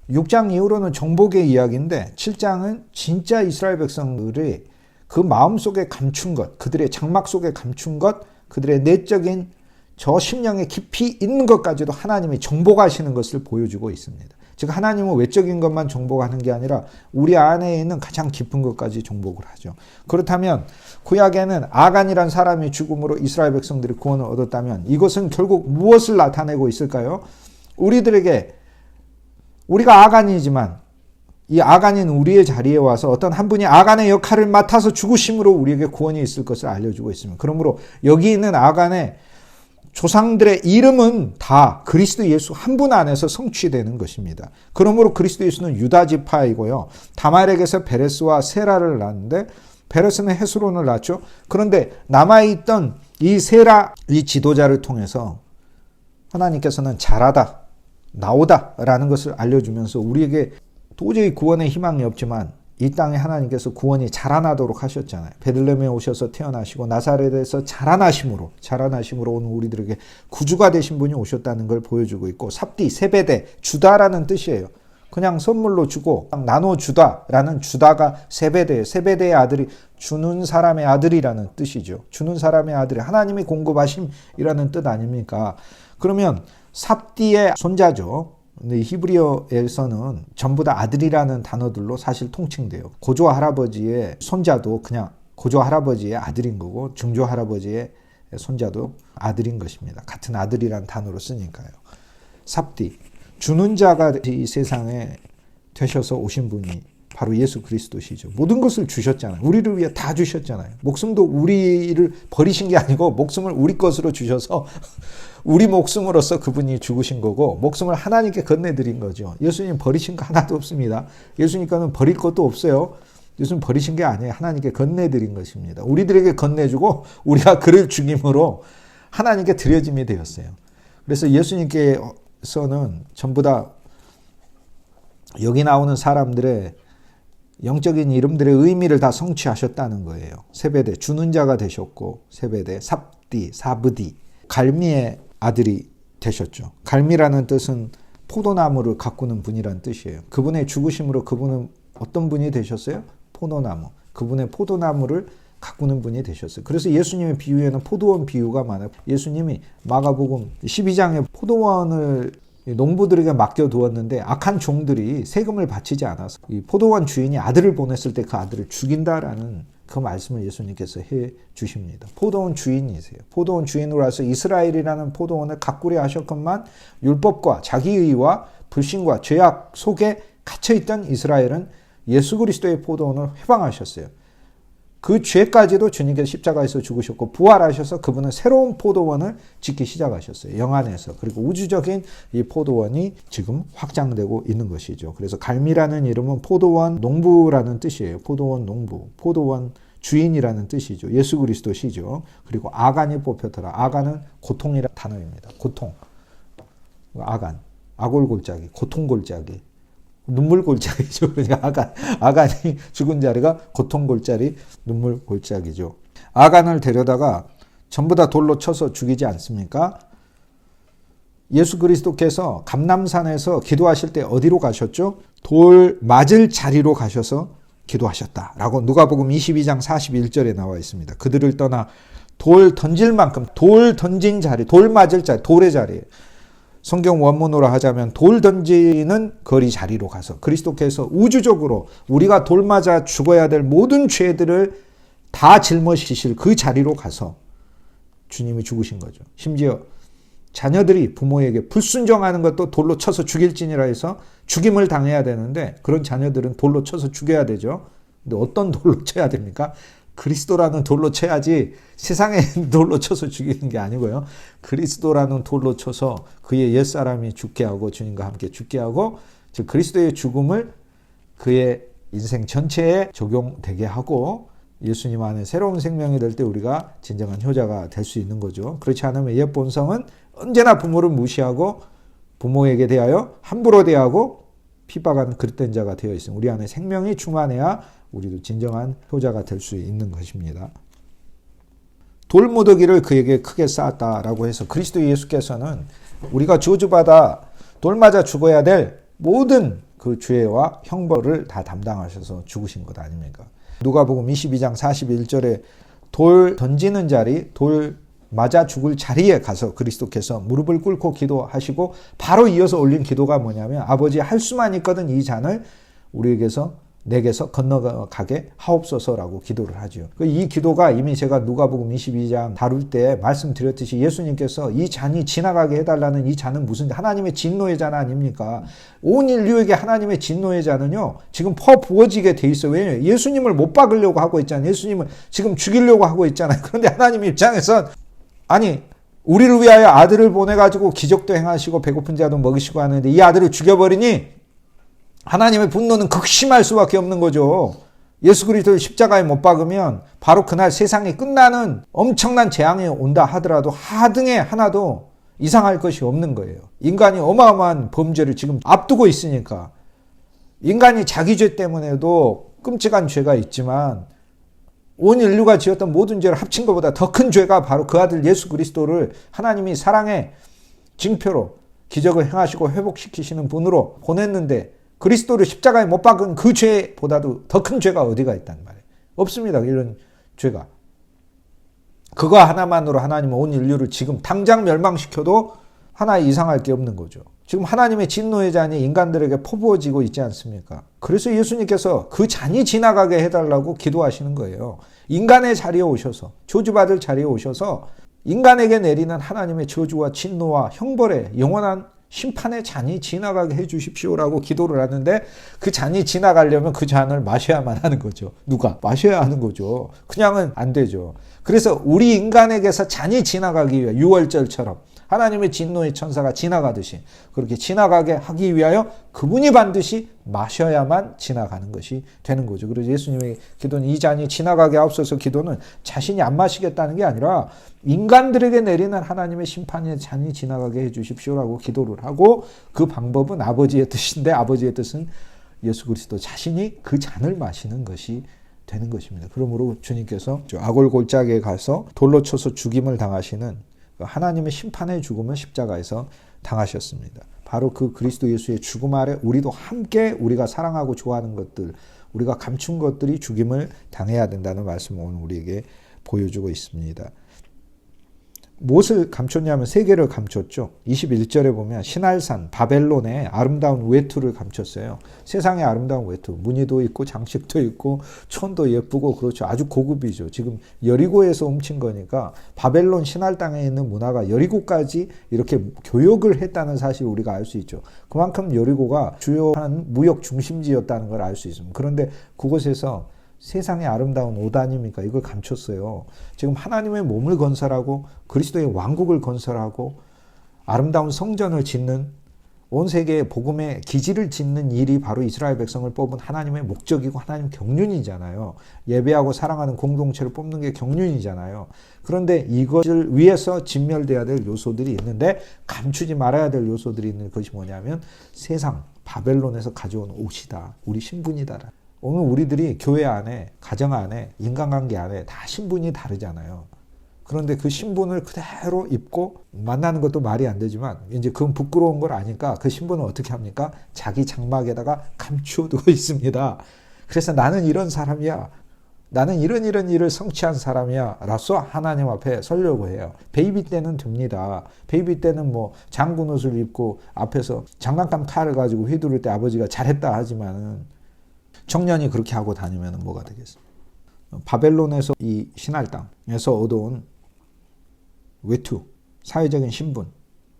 6장 이후로는 정복의 이야기인데, 7장은 진짜 이스라엘 백성들이 그 마음속에 감춘 것, 그들의 장막 속에 감춘 것, 그들의 내적인 저 심령에 깊이 있는 것까지도 하나님이 정복하시는 것을 보여주고 있습니다. 즉 하나님은 외적인 것만 정복하는 게 아니라 우리 안에 있는 가장 깊은 것까지 정복을 하죠. 그렇다면 구약에는 아간이란 사람이 죽음으로 이스라엘 백성들이 구원을 얻었다면, 이것은 결국 무엇을 나타내고 있을까요? 우리가 아간이지만 이 아간인 우리의 자리에 와서 어떤 한 분이 아간의 역할을 맡아서 죽으심으로 우리에게 구원이 있을 것을 알려주고 있습니다. 그러므로 여기 있는 아간의 조상들의 이름은 다 그리스도 예수 한 분 안에서 성취되는 것입니다. 그러므로 그리스도 예수는 유다 지파이고요. 다말에게서 베레스와 세라를 낳았는데, 베레스는 헤스론을 낳았죠. 그런데 남아있던 이 세라, 이 지도자를 통해서 하나님께서는 잘하다, 나오다라는 것을 알려주면서 우리에게 도저히 구원의 희망이 없지만 이 땅에 하나님께서 구원이 자라나도록 하셨잖아요. 베들레헴에 오셔서 태어나시고 나사렛에서 자라나심으로 오늘 우리들에게 구주가 되신 분이 오셨다는 걸 보여주고 있고, 삽디, 세베대, 주다라는 뜻이에요. 그냥 선물로 주고 나눠주다라는 주다가 세베대의 아들이 주는 사람의 아들이라는 뜻이죠. 주는 사람의 아들이 하나님이 공급하심이라는 뜻 아닙니까? 그러면 삽디의 손자죠. 근데 히브리어에서는 전부 다 아들이라는 단어들로 사실 통칭돼요. 고조 할아버지의 손자도 그냥 고조 할아버지의 아들인 거고, 중조 할아버지의 손자도 아들인 것입니다. 같은 아들이라는 단어로 쓰니까요. 삽디, 주는 자가 이 세상에 되셔서 오신 분이 바로 예수 그리스도시죠. 모든 것을 주셨잖아요. 우리를 위해 다 주셨잖아요. 목숨도 우리를 버리신 게 아니고 목숨을 우리 것으로 주셔서 우리 목숨으로서 그분이 죽으신 거고, 목숨을 하나님께 건네드린 거죠. 예수님 버리신 거 하나도 없습니다. 예수님께는 버릴 것도 없어요. 예수님 버리신 게 아니에요. 하나님께 건네드린 것입니다. 우리들에게 건네주고 우리가 그를 죽임으로 하나님께 드려짐이 되었어요. 그래서 예수님께서는 전부 다 여기 나오는 사람들의 영적인 이름들의 의미를 다 성취하셨다는 거예요. 세베대, 주는 자가 되셨고, 세베대, 삽디, 사브디, 갈미의 아들이 되셨죠. 갈미라는 뜻은 포도나무를 가꾸는 분이란 뜻이에요. 그분의 죽으심으로 그분은 어떤 분이 되셨어요? 포도나무. 그분의 포도나무를 가꾸는 분이 되셨어요. 그래서 예수님의 비유에는 포도원 비유가 많아요. 예수님이 마가복음 12장에 포도원을 농부들에게 맡겨두었는데 악한 종들이 세금을 바치지 않아서 이 포도원 주인이 아들을 보냈을 때 그 아들을 죽인다라는 그 말씀을 예수님께서 해 주십니다. 포도원 주인이세요. 포도원 주인으로서 이스라엘이라는 포도원을 가꾸려 하셨건만 율법과 자기의와 불신과 죄악 속에 갇혀있던 이스라엘은 예수 그리스도의 포도원을 회방하셨어요. 그 죄까지도 주님께서 십자가에서 죽으셨고 부활하셔서 그분은 새로운 포도원을 짓기 시작하셨어요. 영안에서. 그리고 우주적인 이 포도원이 지금 확장되고 있는 것이죠. 그래서 갈미라는 이름은 포도원 농부라는 뜻이에요. 포도원 농부, 포도원 주인이라는 뜻이죠. 예수 그리스도시죠. 그리고 아간이 뽑혔더라. 아간은 고통이라는 단어입니다. 고통. 아간, 아골골짜기, 고통골짜기. 눈물골짜기죠. 그러니까 아간이 죽은 자리가 고통골짜기, 눈물골짜기죠. 아간을 데려다가 전부 다 돌로 쳐서 죽이지 않습니까? 예수 그리스도께서 감람산에서 기도하실 때 어디로 가셨죠? 돌 맞을 자리로 가셔서 기도하셨다라고 누가복음 22장 41절에 나와 있습니다. 그들을 떠나 돌 던질 만큼, 돌 던진 자리, 돌 맞을 자리, 돌의 자리에 성경 원문으로 하자면 돌 던지는 거리 자리로 가서 그리스도께서 우주적으로 우리가 돌 맞아 죽어야 될 모든 죄들을 다 짊어지실 그 자리로 가서 주님이 죽으신 거죠. 심지어 자녀들이 부모에게 불순종하는 것도 돌로 쳐서 죽일지니라 해서 죽임을 당해야 되는데 그런 자녀들은 돌로 쳐서 죽여야 되죠. 근데 어떤 돌로 쳐야 됩니까? 그리스도라는 돌로 쳐야지 세상에 돌로 쳐서 죽이는 게 아니고요. 그리스도라는 돌로 쳐서 그의 옛사람이 죽게 하고 주님과 함께 죽게 하고 즉 그리스도의 죽음을 그의 인생 전체에 적용되게 하고 예수님 안에 새로운 생명이 될 때 우리가 진정한 효자가 될 수 있는 거죠. 그렇지 않으면 옛 본성은 언제나 부모를 무시하고 부모에게 대하여 함부로 대하고 핍박하는 그릇된 자가 되어 있습니다. 우리 안에 생명이 충만해야 우리도 진정한 효자가 될 수 있는 것입니다. 돌무더기를 그에게 크게 쌓았다라고 해서 그리스도 예수께서는 우리가 저주받아 돌 맞아 죽어야 될 모든 그 죄와 형벌을 다 담당하셔서 죽으신 것 아닙니까? 누가복음 22장 41절에 돌 던지는 자리, 돌 맞아 죽을 자리에 가서 그리스도께서 무릎을 꿇고 기도하시고 바로 이어서 올린 기도가 뭐냐면 아버지 할 수만 있거든 이 잔을 내게서 건너가게 하옵소서라고 기도를 하죠. 이 기도가 이미 제가 누가복음 22장 다룰 때 말씀드렸듯이 예수님께서 이 잔이 지나가게 해달라는 이 잔은 무슨 하나님의 진노의 잔 아닙니까? 온 인류에게 하나님의 진노의 잔은요 지금 퍼부어지게 돼 있어요. 왜냐하면 예수님을 못 박으려고 하고 있잖아요. 예수님을 지금 죽이려고 하고 있잖아요. 그런데 하나님 입장에선 아니 우리를 위하여 아들을 보내가지고 기적도 행하시고 배고픈 자도 먹이시고 하는데 이 아들을 죽여버리니 하나님의 분노는 극심할 수밖에 없는 거죠. 예수 그리스도를 십자가에 못 박으면 바로 그날 세상이 끝나는 엄청난 재앙이 온다 하더라도 하등에 하나도 이상할 것이 없는 거예요. 인간이 어마어마한 범죄를 지금 앞두고 있으니까 인간이 자기 죄 때문에도 끔찍한 죄가 있지만 온 인류가 지었던 모든 죄를 합친 것보다 더 큰 죄가 바로 그 아들 예수 그리스도를 하나님이 사랑의 징표로 기적을 행하시고 회복시키시는 분으로 보냈는데 그리스도를 십자가에 못 박은 그 죄보다도 더 큰 죄가 어디가 있단 말이에요. 없습니다. 이런 죄가. 그거 하나만으로 하나님은 온 인류를 지금 당장 멸망시켜도 하나 이상할 게 없는 거죠. 지금 하나님의 진노의 잔이 인간들에게 퍼부어지고 있지 않습니까? 그래서 예수님께서 그 잔이 지나가게 해달라고 기도하시는 거예요. 인간의 자리에 오셔서 저주받을 자리에 오셔서 인간에게 내리는 하나님의 저주와 진노와 형벌의 영원한 심판의 잔이 지나가게 해 주십시오라고 기도를 하는데 그 잔이 지나가려면 그 잔을 마셔야만 하는 거죠. 누가? 마셔야 하는 거죠. 그냥은 안 되죠. 그래서 우리 인간에게서 잔이 지나가기 위해 유월절처럼 하나님의 진노의 천사가 지나가듯이 그렇게 지나가게 하기 위하여 그분이 반드시 마셔야만 지나가는 것이 되는 거죠. 그래서 예수님의 기도는 이 잔이 지나가게 하옵소서 기도는 자신이 안 마시겠다는 게 아니라 인간들에게 내리는 하나님의 심판의 잔이 지나가게 해 주십시오라고 기도를 하고 그 방법은 아버지의 뜻인데 아버지의 뜻은 예수 그리스도 자신이 그 잔을 마시는 것이 되는 것입니다. 그러므로 주님께서 아골골짜기에 가서 돌로 쳐서 죽임을 당하시는 하나님의 심판의 죽음을 십자가에서 당하셨습니다. 바로 그 그리스도 예수의 죽음 아래 우리도 함께 우리가 사랑하고 좋아하는 것들, 우리가 감춘 것들이 죽임을 당해야 된다는 말씀을 오늘 우리에게 보여주고 있습니다. 무엇을 감췄냐면 세계를 감췄죠. 21절에 보면 신할산 바벨론의 아름다운 외투를 감췄어요. 세상의 아름다운 외투, 무늬도 있고 장식도 있고 촌도 예쁘고 그렇죠. 아주 고급이죠. 지금 여리고에서 훔친 거니까 바벨론 신할 땅에 있는 문화가 여리고까지 이렇게 교역을 했다는 사실을 우리가 알 수 있죠. 그만큼 여리고가 주요한 무역 중심지였다는 걸 알 수 있습니다. 그런데 그곳에서 세상의 아름다운 옷 아닙니까? 이걸 감췄어요. 지금 하나님의 몸을 건설하고 그리스도의 왕국을 건설하고 아름다운 성전을 짓는, 온 세계에 복음의 기지를 짓는 일이 바로 이스라엘 백성을 뽑은 하나님의 목적이고 하나님 경륜이잖아요. 예배하고 사랑하는 공동체를 뽑는 게 경륜이잖아요. 그런데 이것을 위해서 진멸돼야 될 요소들이 있는데 감추지 말아야 될 요소들이 있는 것이 뭐냐면 세상, 바벨론에서 가져온 옷이다. 우리 신분이다. 오늘 우리들이 교회 안에, 가정 안에, 인간관계 안에 다 신분이 다르잖아요. 그런데 그 신분을 그대로 입고 만나는 것도 말이 안 되지만 이제 그건 부끄러운 걸 아니까 그 신분을 어떻게 합니까? 자기 장막에다가 감추어두고 있습니다. 그래서 나는 이런 사람이야. 나는 이런 일을 성취한 사람이야. 라서 하나님 앞에 서려고 해요. 베이비 때는 됩니다. 베이비 때는 뭐 장군 옷을 입고 앞에서 장난감 칼을 가지고 휘두를 때 아버지가 잘했다 하지만은 청년이 그렇게 하고 다니면 뭐가 되겠습니까? 바벨론에서 이 신할 땅에서 얻어온 외투, 사회적인 신분,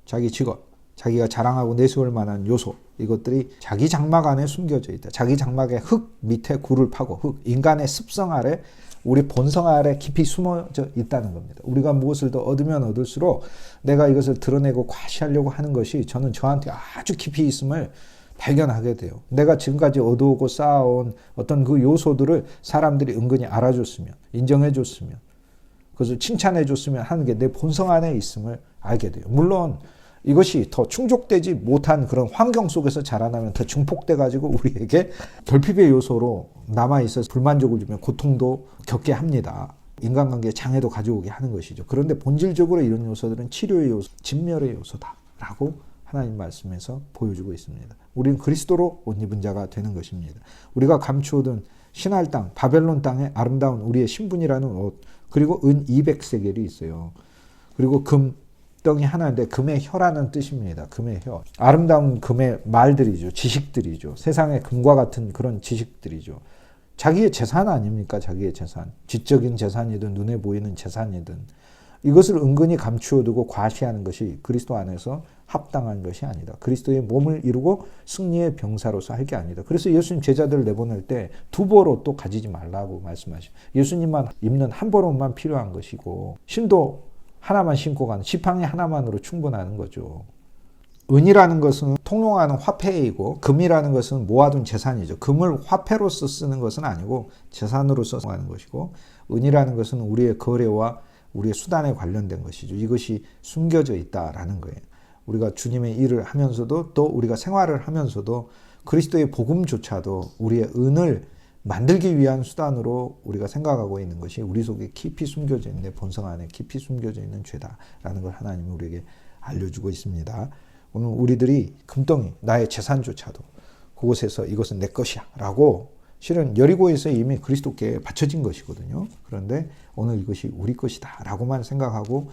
자기 직업, 자기가 자랑하고 내세울 만한 요소, 이것들이 자기 장막 안에 숨겨져 있다. 자기 장막의 흙 밑에 굴을 파고, 흙, 인간의 습성 아래, 우리 본성 아래 깊이 숨어져 있다는 겁니다. 우리가 무엇을 더 얻으면 얻을수록 내가 이것을 드러내고 과시하려고 하는 것이 저는 저한테 아주 깊이 있음을 발견하게 돼요. 내가 지금까지 얻어오고 쌓아온 어떤 그 요소들을 사람들이 은근히 알아줬으면, 인정해줬으면, 그것을 칭찬해줬으면 하는 게 내 본성 안에 있음을 알게 돼요. 물론 이것이 더 충족되지 못한 그런 환경 속에서 자라나면 더 증폭돼가지고 우리에게 결핍의 요소로 남아있어서 불만족을 주면 고통도 겪게 합니다. 인간관계에 장애도 가져오게 하는 것이죠. 그런데 본질적으로 이런 요소들은 치료의 요소, 진멸의 요소다라고 하나님 말씀에서 보여주고 있습니다. 우리는 그리스도로 옷 입은 자가 되는 것입니다. 우리가 감추어둔 신할 땅, 바벨론 땅에 아름다운 우리의 신분이라는 옷, 그리고 은 200세겔이 있어요. 그리고 금덩이 하나인데 금의 혀라는 뜻입니다. 금의 혀. 아름다운 금의 말들이죠. 지식들이죠. 세상의 금과 같은 그런 지식들이죠. 자기의 재산 아닙니까? 자기의 재산. 지적인 재산이든 눈에 보이는 재산이든 이것을 은근히 감추어두고 과시하는 것이 그리스도 안에서 합당한 것이 아니다. 그리스도의 몸을 이루고 승리의 병사로서 할 게 아니다. 그래서 예수님 제자들을 내보낼 때 두 벌옷도 가지지 말라고 말씀하시죠. 예수님만 입는 한 벌옷만 필요한 것이고 신도 하나만 신고 가는, 지팡이 하나만으로 충분한 거죠. 은이라는 것은 통용하는 화폐이고 금이라는 것은 모아둔 재산이죠. 금을 화폐로서 쓰는 것은 아니고 재산으로서 하는 것이고, 은이라는 것은 우리의 거래와 우리의 수단에 관련된 것이죠. 이것이 숨겨져 있다라는 거예요. 우리가 주님의 일을 하면서도 또 우리가 생활을 하면서도 그리스도의 복음조차도 우리의 은을 만들기 위한 수단으로 우리가 생각하고 있는 것이 우리 속에 깊이 숨겨져 있는, 본성 안에 깊이 숨겨져 있는 죄다라는 걸 하나님이 우리에게 알려주고 있습니다. 오늘 우리들이 금덩이, 나의 재산조차도 그곳에서 이것은 내 것이야 라고, 실은 여리고에서 이미 그리스도께 바쳐진 것이거든요. 그런데 오늘 이것이 우리 것이다 라고만 생각하고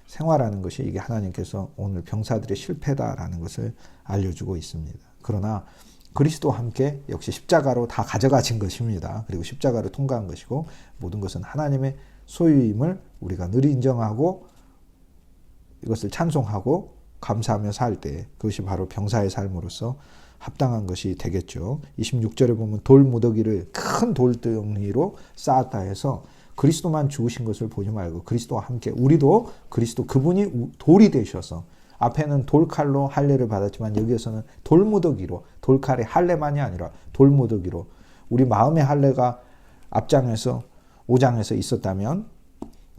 생활하는 것이 이게 하나님께서 오늘 병사들의 실패다라는 것을 알려주고 있습니다. 그러나 그리스도와 함께 역시 십자가로 다 가져가진 것입니다. 그리고 십자가를 통과한 것이고 모든 것은 하나님의 소유임을 우리가 늘 인정하고 이것을 찬송하고 감사하며 살 때 그것이 바로 병사의 삶으로서 합당한 것이 되겠죠. 26절에 보면 돌 무더기를 큰 돌덩이로 쌓았다 해서 그리스도만 죽으신 것을 보지 말고 그리스도와 함께 우리도 그리스도 그분이 돌이 되셔서, 앞에는 돌칼로 할례를 받았지만 여기에서는 돌무더기로, 돌칼의 할례만이 아니라 돌무더기로 우리 마음의 할례가 앞장에서 5장에서 있었다면,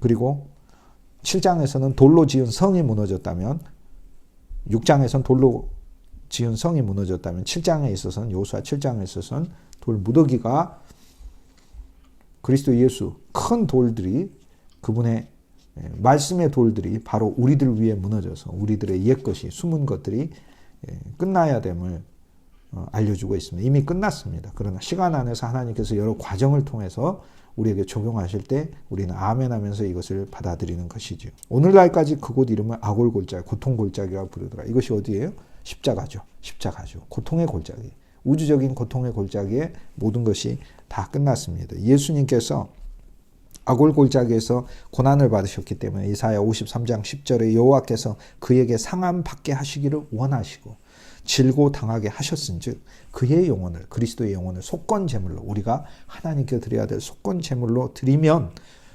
그리고 7장에서는 돌로 지은 성이 무너졌다면, 6장에서는 돌로 지은 성이 무너졌다면, 7장에 있어서는, 여호수아 7장에 있어서는 돌무더기가 그리스도 예수, 큰 돌들이, 그분의 말씀의 돌들이 바로 우리들 위에 무너져서 우리들의 옛것이, 숨은 것들이 끝나야 됨을 알려주고 있습니다. 이미 끝났습니다. 그러나 시간 안에서 하나님께서 여러 과정을 통해서 우리에게 적용하실 때 우리는 아멘 하면서 이것을 받아들이는 것이죠. 오늘날까지 그곳 이름을 아골골짜기, 고통골짜기라고 부르더라. 이것이 어디예요? 십자가죠. 십자가죠. 고통의 골짜기. 우주적인 고통의 골짜기에 모든 것이 다 끝났습니다. 예수님께서 아골골짜기에서 고난을 받으셨기 때문에 이사야 53장 10절에 여호와께서 그에게 상함 받게 하시기를 원하시고 질고 당하게 하셨은즉 그의 영혼을, 그리스도의 영혼을 속건 제물로, 우리가 하나님께 드려야 될 속건 제물로 드리면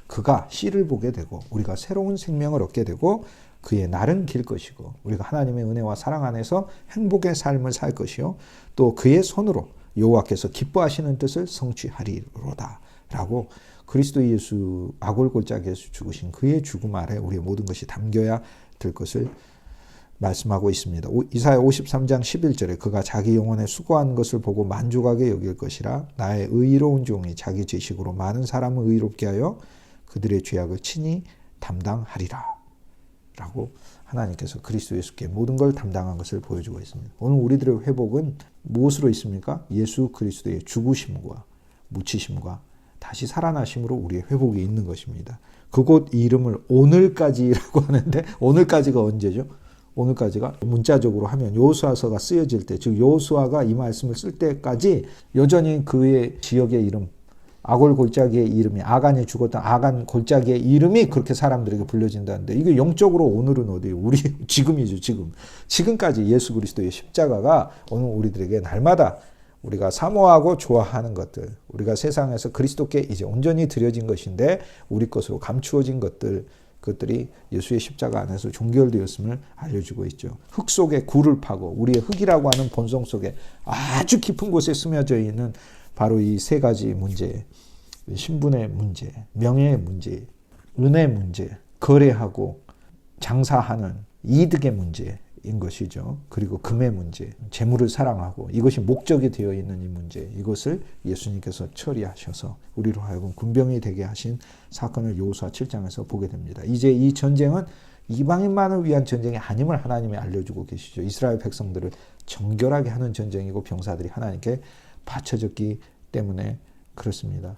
그가 씨를 보게 되고 우리가 새로운 생명을 얻게 되고 그의 날은 길 것이고 우리가 하나님의 은혜와 사랑 안에서 행복의 삶을 살 것이요 또 그의 손으로 여호와께서 기뻐하시는 뜻을 성취하리로다 라고 그리스도 예수, 아골골짜기에서 죽으신 그의 죽음 아래 우리의 모든 것이 담겨야 될 것을 말씀하고 있습니다. 이사야 53장 11절에 그가 자기 영혼에 수고한 것을 보고 만족하게 여길 것이라 나의 의로운 종이 자기 지식으로 많은 사람을 의롭게 하여 그들의 죄악을 친히 담당하리라 라고 하나님께서 그리스도 예수께 모든 걸 담당한 것을 보여주고 있습니다. 오늘 우리들의 회복은 무엇으로 있습니까? 예수 그리스도의 죽으심과 묻히심과 다시 살아나심으로 우리의 회복이 있는 것입니다. 그곳 이름을 오늘까지라고 하는데 오늘까지가 언제죠? 오늘까지가 문자적으로 하면 여호수아서가 쓰여질 때, 즉 여호수아가 이 말씀을 쓸 때까지 여전히 그의 지역의 이름, 아골 골짜기의 이름이, 아간이 죽었던 아간 골짜기의 이름이 그렇게 사람들에게 불려진다는데 이게 영적으로 오늘은 어디예요? 우리 지금이죠. 지금까지 예수 그리스도의 십자가가 오늘 우리들에게 날마다 우리가 사모하고 좋아하는 것들, 우리가 세상에서 그리스도께 이제 온전히 드려진 것인데 우리 것으로 감추어진 그것들이 예수의 십자가 안에서 종결되었음을 알려주고 있죠. 흙 속에 굴을 파고 우리의 흙이라고 하는 본성 속에 아주 깊은 곳에 스며져 있는 바로 이 세 가지 문제, 신분의 문제, 명예의 문제, 은혜의 문제, 거래하고 장사하는 이득의 문제인 것이죠. 그리고 금의 문제, 재물을 사랑하고 이것이 목적이 되어 있는 이 문제, 이것을 예수님께서 처리하셔서 우리로 하여금 군병이 되게 하신 사건을 여호수아 7장에서 보게 됩니다. 이제 이 전쟁은 이방인만을 위한 전쟁이 아님을 하나님이 알려주고 계시죠. 이스라엘 백성들을 정결하게 하는 전쟁이고 병사들이 하나님께 바쳐졌기 때문에 그렇습니다.